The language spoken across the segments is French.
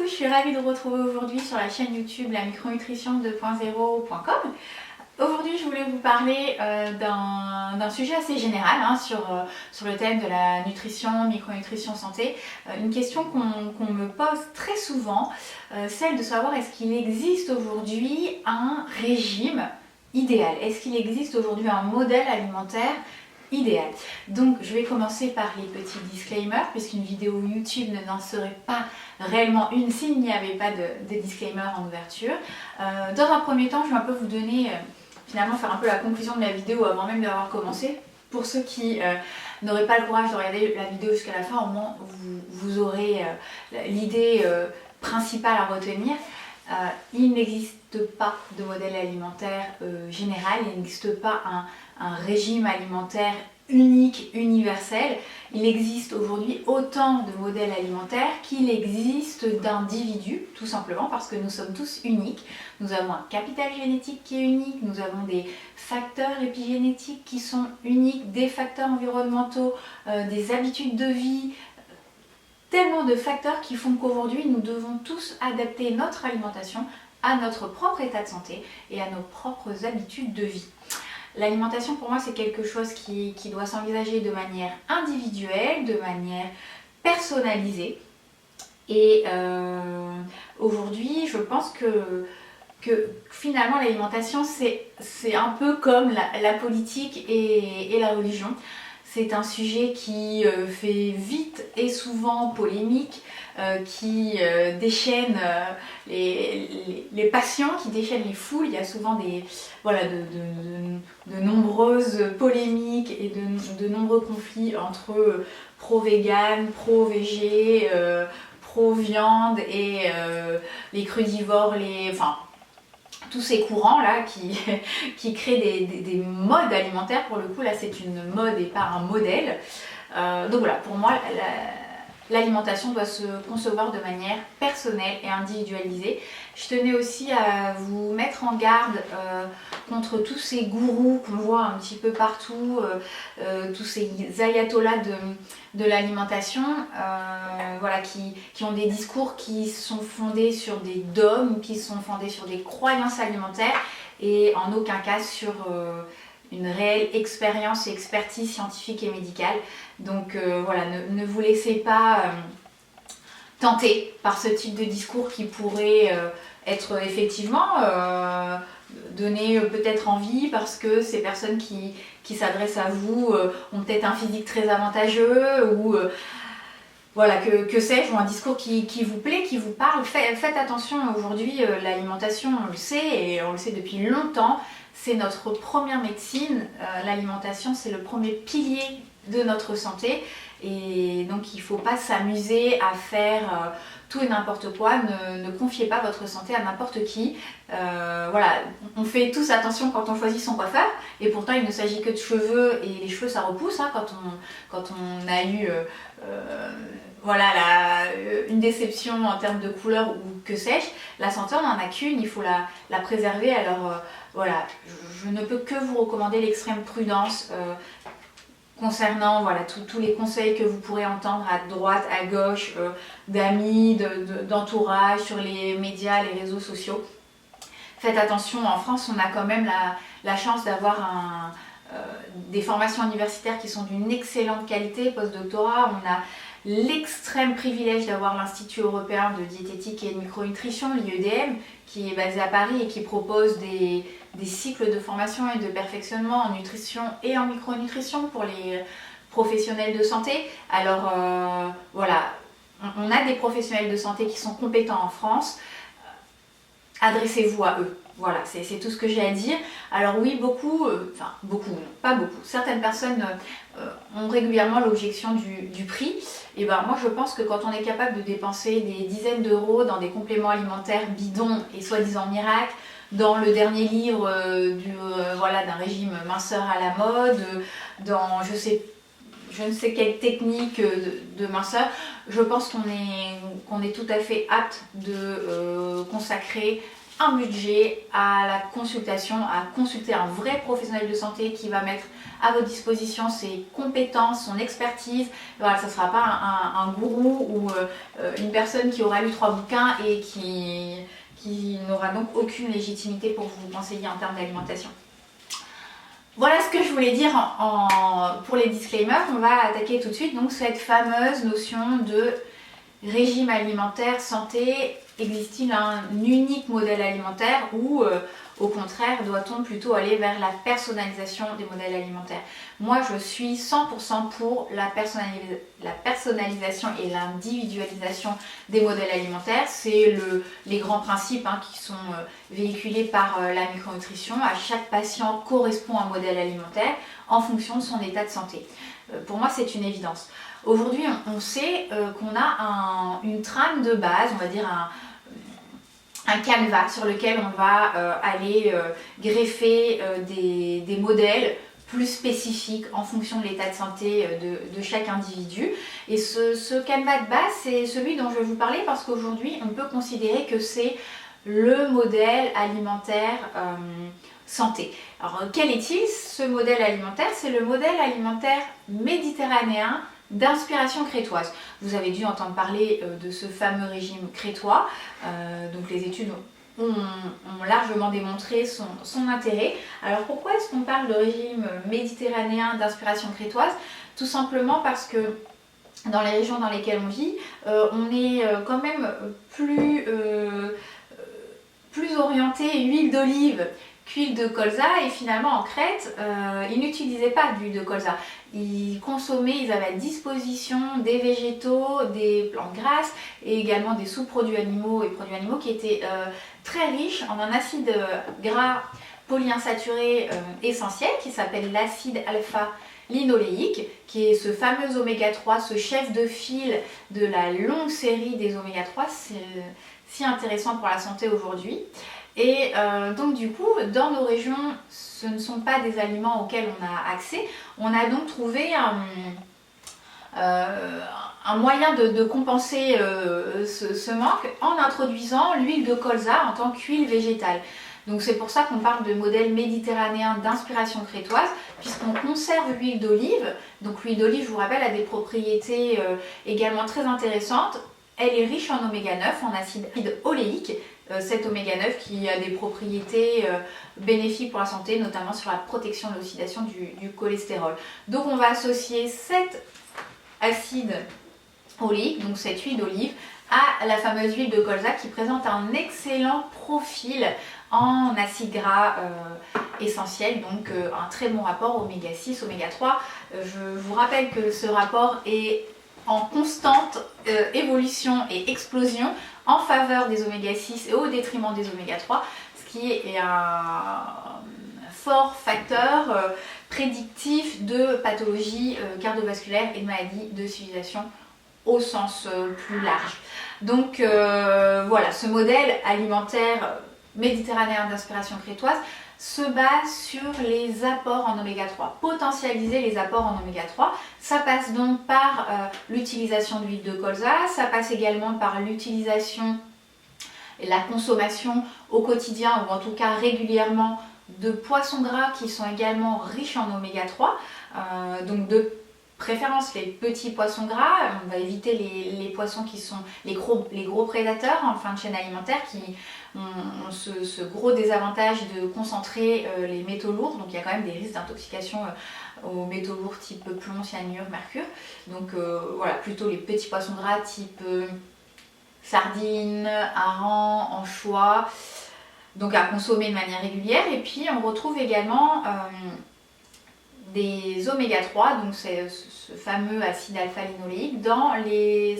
je suis ravie de vous retrouver aujourd'hui sur la chaîne YouTube La Micronutrition 2.0.com. Aujourd'hui, je voulais vous parler d'un sujet assez général sur le thème de la nutrition, micronutrition, santé. Une question qu'on me pose très souvent, celle de savoir est-ce qu'il existe aujourd'hui un régime idéal? Est-ce qu'il existe aujourd'hui un modèle alimentaire idéal? Donc je vais commencer par les petits disclaimers, puisqu'une vidéo YouTube n'en serait pas réellement une s'il n'y avait pas de disclaimer en ouverture. Dans un premier temps, je vais un peu vous donner, finalement faire un peu la conclusion de la vidéo avant même d'avoir commencé. Pour ceux qui n'auraient pas le courage de regarder la vidéo jusqu'à la fin, au moins vous aurez l'idée principale à retenir. Il n'existe pas de modèle alimentaire général, il n'existe pas un régime alimentaire unique, universel. Il existe aujourd'hui autant de modèles alimentaires qu'il existe d'individus, tout simplement parce que nous sommes tous uniques. Nous avons un capital génétique qui est unique, nous avons des facteurs épigénétiques qui sont uniques, des facteurs environnementaux, des habitudes de vie, tellement de facteurs qui font qu'aujourd'hui nous devons tous adapter notre alimentation à notre propre état de santé et à nos propres habitudes de vie. L'alimentation pour moi c'est quelque chose qui doit s'envisager de manière individuelle, de manière personnalisée. Et aujourd'hui je pense que finalement l'alimentation c'est un peu comme la politique et la religion. C'est un sujet qui fait vite et souvent polémique, qui déchaîne les passions, qui déchaîne les foules. Il y a souvent de nombreuses polémiques et de nombreux conflits entre pro-vegan, pro-végé, pro-viande et les crudivores, tous ces courants là qui créent des modes alimentaires. Pour le coup là c'est une mode et pas un modèle. Donc voilà, pour moi l'alimentation doit se concevoir de manière personnelle et individualisée. Je tenais aussi à vous mettre en garde contre tous ces gourous qu'on voit un petit peu partout, tous ces ayatollahs de l'alimentation, qui ont des discours qui sont fondés sur des dogmes, qui sont fondés sur des croyances alimentaires et en aucun cas sur une réelle expérience et expertise scientifique et médicale. Donc ne vous laissez pas tenter par ce type de discours qui pourrait être effectivement donner peut-être envie parce que ces personnes qui s'adressent à vous ont peut-être un physique très avantageux ou que sais-je, ou un discours qui vous plaît, qui vous parle. Faites attention aujourd'hui, l'alimentation on le sait et on le sait depuis longtemps, c'est notre première médecine. L'alimentation c'est le premier pilier de notre santé et donc il ne faut pas s'amuser à faire tout et n'importe quoi. Ne confiez pas votre santé à n'importe qui. On fait tous attention quand on choisit son coiffeur et pourtant il ne s'agit que de cheveux et les cheveux ça repousse quand on a eu une déception en termes de couleur ou que sais-je. La santé on n'en a qu'une, il faut la préserver. Alors je ne peux que vous recommander l'extrême prudence concernant tous les conseils que vous pourrez entendre à droite, à gauche, d'amis, d'entourage, sur les médias, les réseaux sociaux. Faites attention, en France on a quand même la chance d'avoir des formations universitaires qui sont d'une excellente qualité, post-doctorat. On a l'extrême privilège d'avoir l'Institut européen de diététique et de micronutrition, l'IEDM, qui est basé à Paris et qui propose des cycles de formation et de perfectionnement en nutrition et en micronutrition pour les professionnels de santé. Alors on a des professionnels de santé qui sont compétents en France. Adressez-vous à eux. Voilà, c'est tout ce que j'ai à dire. Alors oui, pas beaucoup. Certaines personnes ont régulièrement l'objection du prix. Et moi je pense que quand on est capable de dépenser des dizaines d'euros dans des compléments alimentaires bidons et soi-disant miracles, dans le dernier livre d'un régime minceur à la mode, dans je ne sais quelle technique de minceur, je pense qu'on est tout à fait apte de consacrer un budget, à la consultation, à consulter un vrai professionnel de santé qui va mettre à votre disposition ses compétences, son expertise. Voilà, ça ne sera pas un gourou ou une personne qui aura lu 3 bouquins et qui n'aura donc aucune légitimité pour vous conseiller en termes d'alimentation. Voilà ce que je voulais dire pour les disclaimers. On va attaquer tout de suite donc cette fameuse notion de régime alimentaire santé. Existe-t-il un unique modèle alimentaire ou au contraire doit-on plutôt aller vers la personnalisation des modèles alimentaires? Moi je suis 100% pour la personnalisation et l'individualisation des modèles alimentaires. C'est les grands principes qui sont véhiculés par la micronutrition. À chaque patient correspond un modèle alimentaire en fonction de son état de santé. Pour moi c'est une évidence. Aujourd'hui on sait qu'on a une trame de base, on va dire un canevas sur lequel on va aller greffer des modèles plus spécifiques en fonction de l'état de santé de chaque individu. Et ce canevas de base, c'est celui dont je vais vous parler parce qu'aujourd'hui, on peut considérer que c'est le modèle alimentaire santé. Alors, quel est-il ce modèle alimentaire? C'est le modèle alimentaire méditerranéen d'inspiration crétoise. Vous avez dû entendre parler de ce fameux régime crétois. Donc les études ont largement démontré son intérêt. Alors pourquoi est-ce qu'on parle de régime méditerranéen d'inspiration crétoise? Tout simplement parce que dans les régions dans lesquelles on vit, on est quand même plus orienté huile d'olive qu'huile de colza, et finalement en Crète, ils n'utilisaient pas d'huile de colza. Ils avaient à disposition des végétaux, des plantes grasses et également des sous-produits animaux et produits animaux qui étaient très riches en un acide gras polyinsaturé essentiel qui s'appelle l'acide alpha-linoléique, qui est ce fameux oméga 3, ce chef de file de la longue série des oméga 3, c'est si intéressant pour la santé aujourd'hui. Et donc du coup, dans nos régions, ce ne sont pas des aliments auxquels on a accès. On a donc trouvé un moyen de compenser ce manque en introduisant l'huile de colza en tant qu'huile végétale. Donc c'est pour ça qu'on parle de modèle méditerranéen d'inspiration crétoise, puisqu'on conserve l'huile d'olive. Donc l'huile d'olive, je vous rappelle, a des propriétés également très intéressantes. Elle est riche en oméga 9, en acide oléique. Cet oméga 9 qui a des propriétés bénéfiques pour la santé, notamment sur la protection de l'oxydation du cholestérol. Donc on va associer cet acide oléique, donc cette huile d'olive, à la fameuse huile de colza qui présente un excellent profil en acide gras essentiel, donc un très bon rapport oméga 6, oméga 3. Je vous rappelle que ce rapport est en constante évolution et explosion en faveur des oméga 6 et au détriment des oméga 3, ce qui est un fort facteur prédictif de pathologies cardiovasculaires et de maladies de civilisation au sens plus large. Donc voilà, ce modèle alimentaire méditerranéen d'inspiration crétoise se base sur les apports en oméga 3, potentialiser les apports en oméga 3. Ça passe donc par l'utilisation d'huile de colza, ça passe également par l'utilisation et la consommation au quotidien ou en tout cas régulièrement de poissons gras qui sont également riches en oméga 3, donc de préférence les petits poissons gras. On va éviter les poissons qui sont les gros prédateurs en fin de chaîne alimentaire qui ont ce gros désavantage de concentrer les métaux lourds. Donc il y a quand même des risques d'intoxication aux métaux lourds type plomb, cyanure, mercure. Donc voilà, plutôt les petits poissons gras type sardines, harengs, anchois, donc à consommer de manière régulière. Et puis on retrouve également des oméga 3, donc c'est ce fameux acide alpha-linoléique, dans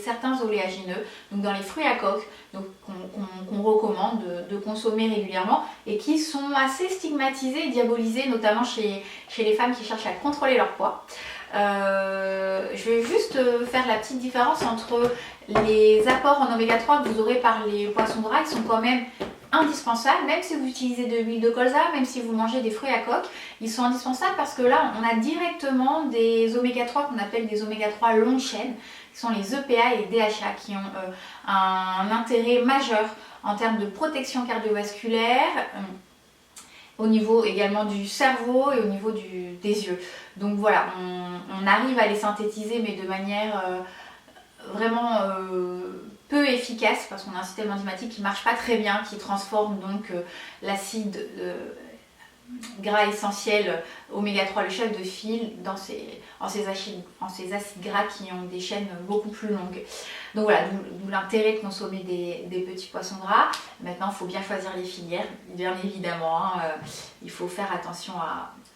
certains oléagineux, donc dans les fruits à coque, qu'on recommande de consommer régulièrement et qui sont assez stigmatisés et diabolisés, notamment chez les femmes qui cherchent à contrôler leur poids. Je vais juste faire la petite différence entre les apports en oméga 3 que vous aurez par les poissons gras, qui sont quand même indispensables, même si vous utilisez de l'huile de colza, même si vous mangez des fruits à coque, ils sont indispensables parce que là on a directement des oméga 3 qu'on appelle des oméga 3 longue chaîne, qui sont les EPA et les DHA, qui ont un intérêt majeur en termes de protection cardiovasculaire, au niveau également du cerveau et au niveau des yeux. Donc voilà, on arrive à les synthétiser mais de manière vraiment peu efficace parce qu'on a un système enzymatique qui ne marche pas très bien, qui transforme donc l'acide gras essentiel oméga 3, le chef de file, en ces acides gras qui ont des chaînes beaucoup plus longues. Donc voilà, d'où l'intérêt de consommer des petits poissons gras. Maintenant, il faut bien choisir les filières, bien évidemment, hein, il faut faire attention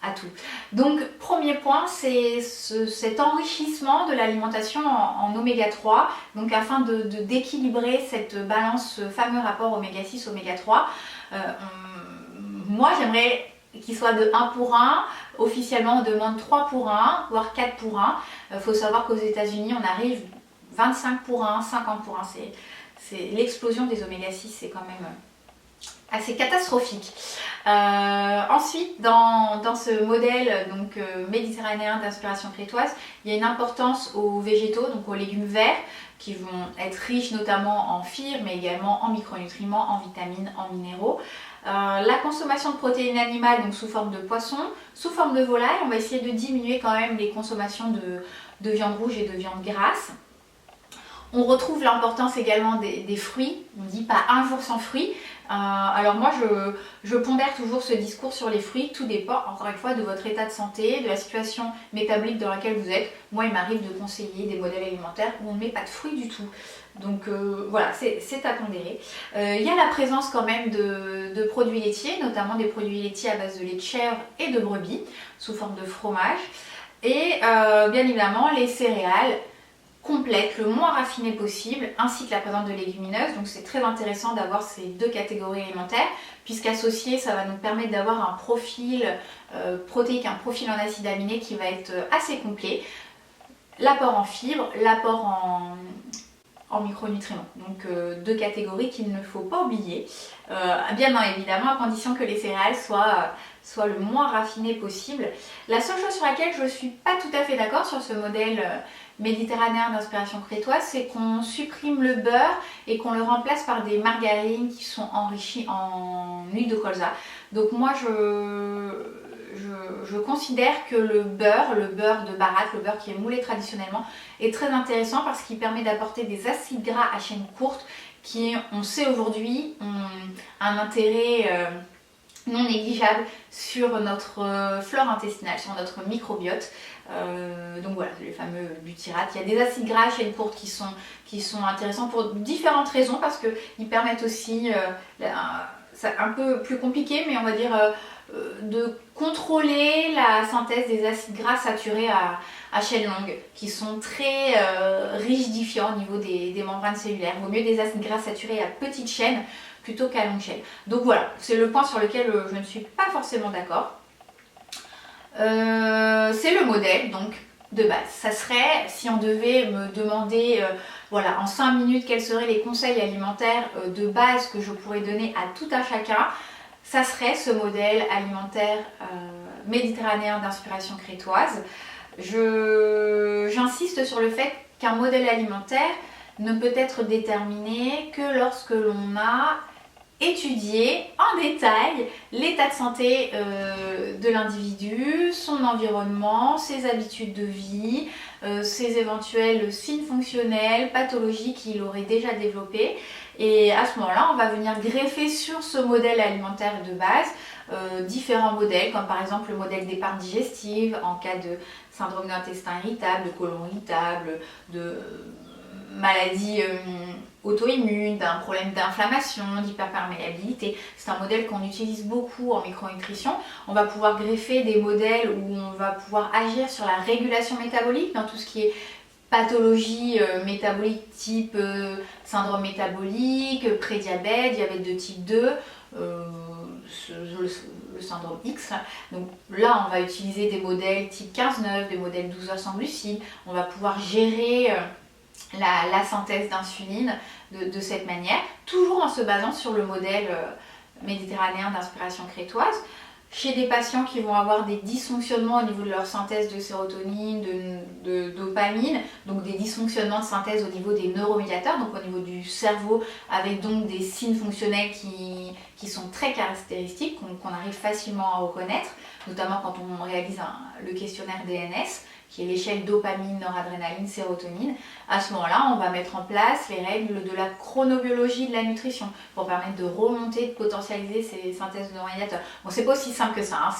à tout. Donc, premier point, c'est cet enrichissement de l'alimentation en oméga 3, donc afin d'équilibrer cette balance, ce fameux rapport oméga 6, oméga 3. Moi, j'aimerais qu'il soit de 1 pour 1, officiellement on demande 3 pour 1, voire 4 pour 1. Il faut savoir qu'aux États-Unis on arrive 25 pour 1, 50 pour 1, c'est l'explosion des oméga 6, c'est quand même assez catastrophique. Ensuite, dans ce modèle donc, méditerranéen d'inspiration crétoise, il y a une importance aux végétaux, donc aux légumes verts, qui vont être riches notamment en fibres, mais également en micronutriments, en vitamines, en minéraux. La consommation de protéines animales, donc sous forme de poisson, sous forme de volaille, on va essayer de diminuer quand même les consommations de viande rouge et de viande grasse. On retrouve l'importance également des fruits, on ne dit pas un jour sans fruits. Alors moi je pondère toujours ce discours sur les fruits, tout dépend encore une fois de votre état de santé, de la situation métabolique dans laquelle vous êtes. Moi il m'arrive de conseiller des modèles alimentaires où on ne met pas de fruits du tout. Donc voilà, c'est à pondérer. Il y a la présence quand même de produits laitiers, notamment des produits laitiers à base de lait de chèvre et de brebis, sous forme de fromage. Et bien évidemment les céréales complète, le moins raffinée possible, ainsi que la présence de légumineuses. Donc c'est très intéressant d'avoir ces deux catégories alimentaires, puisqu'associé, ça va nous permettre d'avoir un profil protéique, un profil en acides aminés qui va être assez complet. L'apport en fibres, l'apport en micronutriments. Donc deux catégories qu'il ne faut pas oublier, bien évidemment à condition que les céréales soient le moins raffinées possible. La seule chose sur laquelle je ne suis pas tout à fait d'accord sur ce modèle méditerranéen d'inspiration crétoise, c'est qu'on supprime le beurre et qu'on le remplace par des margarines qui sont enrichies en huile de colza. Donc moi je considère que le beurre de baratte, le beurre qui est moulé traditionnellement, est très intéressant parce qu'il permet d'apporter des acides gras à chaîne courte qui, on sait aujourd'hui, ont un intérêt non négligeable sur notre flore intestinale, sur notre microbiote. Donc voilà, les fameux butyrates. Il y a des acides gras à chaîne courte qui sont intéressants pour différentes raisons, parce qu'ils permettent aussi, c'est un peu plus compliqué, mais on va dire de contrôler la synthèse des acides gras saturés à chaîne longue, qui sont très rigidifiants au niveau des membranes cellulaires. Il vaut mieux des acides gras saturés à petite chaîne plutôt qu'à longue chaîne. Donc voilà, c'est le point sur lequel je ne suis pas forcément d'accord. C'est le modèle donc de base. Ça serait, si on devait me demander voilà, en 5 minutes quels seraient les conseils alimentaires de base que je pourrais donner à tout un chacun, ça serait ce modèle alimentaire méditerranéen d'inspiration crétoise. J'insiste sur le fait qu'un modèle alimentaire ne peut être déterminé que lorsque l'on a étudier en détail l'état de santé de l'individu, son environnement, ses habitudes de vie, ses éventuels signes fonctionnels, pathologies qu'il aurait déjà développées. Et à ce moment-là, on va venir greffer sur ce modèle alimentaire de base différents modèles, comme par exemple le modèle d'épargne digestive en cas de syndrome d'intestin irritable, de côlon irritable, de maladie auto-immune, d'un problème d'inflammation, d'hyperperméabilité. C'est un modèle qu'on utilise beaucoup en micronutrition. On va pouvoir greffer des modèles où on va pouvoir agir sur la régulation métabolique, dans tout ce qui est pathologie métabolique type syndrome métabolique, prédiabète, diabète de type 2, le syndrome X. Donc là, on va utiliser des modèles type 15-9, des modèles 12 heures sans glucides. On va pouvoir gérer la synthèse d'insuline de cette manière, toujours en se basant sur le modèle méditerranéen d'inspiration crétoise. chez des patients qui vont avoir des dysfonctionnements au niveau de leur synthèse de sérotonine, de dopamine, donc des dysfonctionnements de synthèse au niveau des neuromédiateurs, donc au niveau du cerveau, avec donc des signes fonctionnels qui sont très caractéristiques, qu'on arrive facilement à reconnaître, notamment quand on réalise le questionnaire DNS, qui est l'échelle dopamine, noradrénaline, sérotonine. À ce moment-là, on va mettre en place les règles de la chronobiologie de la nutrition pour permettre de remonter, de potentialiser ces synthèses de neuromédiateurs. Bon, c'est pas aussi simple que ça, hein.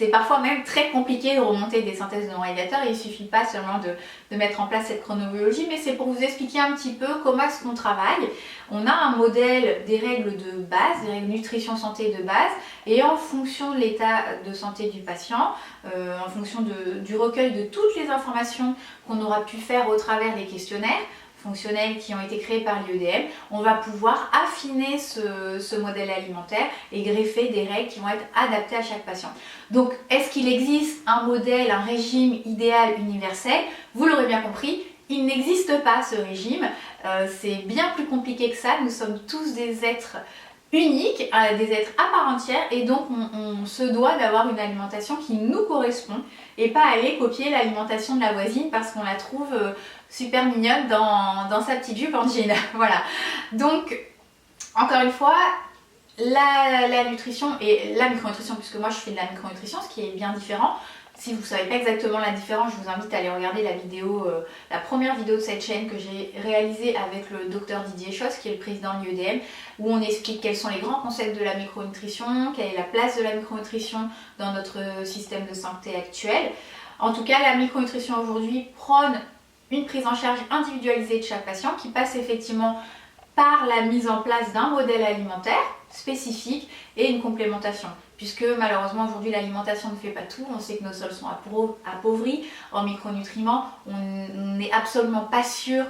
C'est parfois même très compliqué de remonter des synthèses de neuromédiateurs. Il ne suffit pas seulement de mettre en place cette chronobiologie, mais c'est pour vous expliquer un petit peu comment est-ce qu'on travaille. On a un modèle des règles de base, des règles nutrition santé de base, et en fonction de l'état de santé du patient, en fonction du recueil de toutes les informations qu'on aura pu faire au travers des questionnaires fonctionnels qui ont été créés par l'IEDM, on va pouvoir affiner ce modèle alimentaire et greffer des règles qui vont être adaptées à chaque patient. Donc, est-ce qu'il existe un modèle, un régime idéal universel? Vous l'aurez bien compris, il n'existe pas ce régime. C'est bien plus compliqué que ça. Nous sommes tous des êtres uniques, des êtres à part entière, et donc on se doit d'avoir une alimentation qui nous correspond et pas aller copier l'alimentation de la voisine parce qu'on la trouve super mignonne dans sa petite jupe en jean. Voilà. Donc, encore une fois, la nutrition et la micronutrition, puisque moi je fais de la micronutrition, ce qui est bien différent. Si vous ne savez pas exactement la différence, je vous invite à aller regarder la vidéo, la première vidéo de cette chaîne que j'ai réalisée avec le docteur Didier Schoss, qui est le président de l'IEDM, où on explique quels sont les grands concepts de la micronutrition, quelle est la place de la micronutrition dans notre système de santé actuel. En tout cas, la micronutrition aujourd'hui prône une prise en charge individualisée de chaque patient qui passe effectivement par la mise en place d'un modèle alimentaire spécifique et une complémentation. Puisque malheureusement aujourd'hui l'alimentation ne fait pas tout, on sait que nos sols sont appauvris en micronutriments, on n'est absolument pas sûr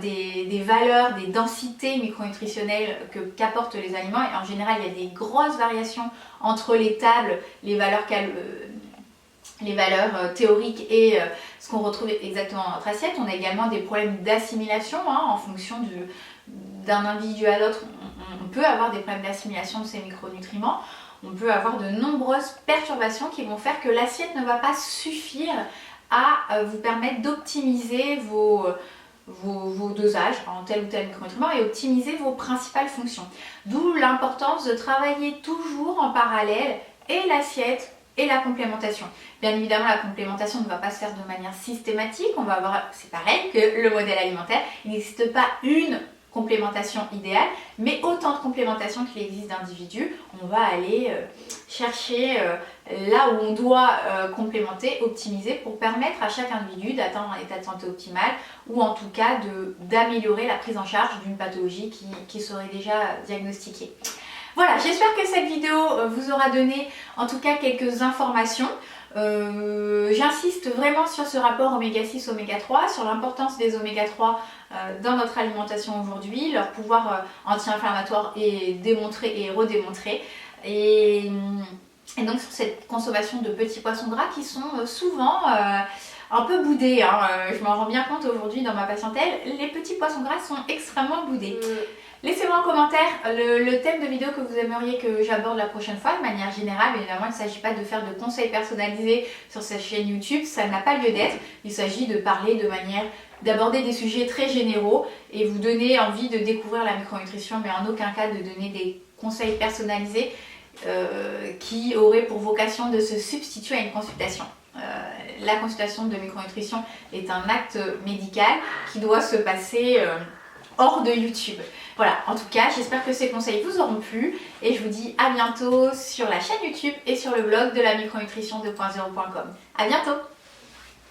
des valeurs, des densités micronutritionnelles qu'apportent les aliments, et en général il y a des grosses variations entre les tables, les valeurs théoriques et ce qu'on retrouve exactement dans notre assiette. On a également des problèmes d'assimilation en fonction d'un individu à l'autre. On peut avoir des problèmes d'assimilation de ces micronutriments. On peut avoir de nombreuses perturbations qui vont faire que l'assiette ne va pas suffire à vous permettre d'optimiser vos dosages en tel ou tel micronutriment et optimiser vos principales fonctions. D'où l'importance de travailler toujours en parallèle et l'assiette et la complémentation. Bien évidemment, la complémentation ne va pas se faire de manière systématique. On va avoir, c'est pareil que le modèle alimentaire, il n'existe pas une complémentation idéale, mais autant de complémentation qu'il existe d'individus. On va aller chercher là où on doit complémenter, optimiser pour permettre à chaque individu d'atteindre un état de santé optimal ou en tout cas d'améliorer la prise en charge d'une pathologie qui serait déjà diagnostiquée. Voilà, j'espère que cette vidéo vous aura donné en tout cas quelques informations. J'insiste vraiment sur ce rapport oméga 6, oméga 3, sur l'importance des oméga 3 dans notre alimentation aujourd'hui. Leur pouvoir anti-inflammatoire est démontré et redémontré. Et donc sur cette consommation de petits poissons gras qui sont souvent un peu boudés. Je m'en rends bien compte aujourd'hui dans ma patientèle, les petits poissons gras sont extrêmement boudés. Laissez-moi en commentaire le thème de vidéo que vous aimeriez que j'aborde la prochaine fois de manière générale. Évidemment, il ne s'agit pas de faire de conseils personnalisés sur cette chaîne YouTube, ça n'a pas lieu d'être. Il s'agit de parler d'aborder des sujets très généraux et vous donner envie de découvrir la micronutrition, mais en aucun cas de donner des conseils personnalisés qui auraient pour vocation de se substituer à une consultation. La consultation de micronutrition est un acte médical qui doit se passer hors de YouTube. Voilà, en tout cas, j'espère que ces conseils vous auront plu et je vous dis à bientôt sur la chaîne YouTube et sur le blog de la micronutrition 2.0.com. À bientôt!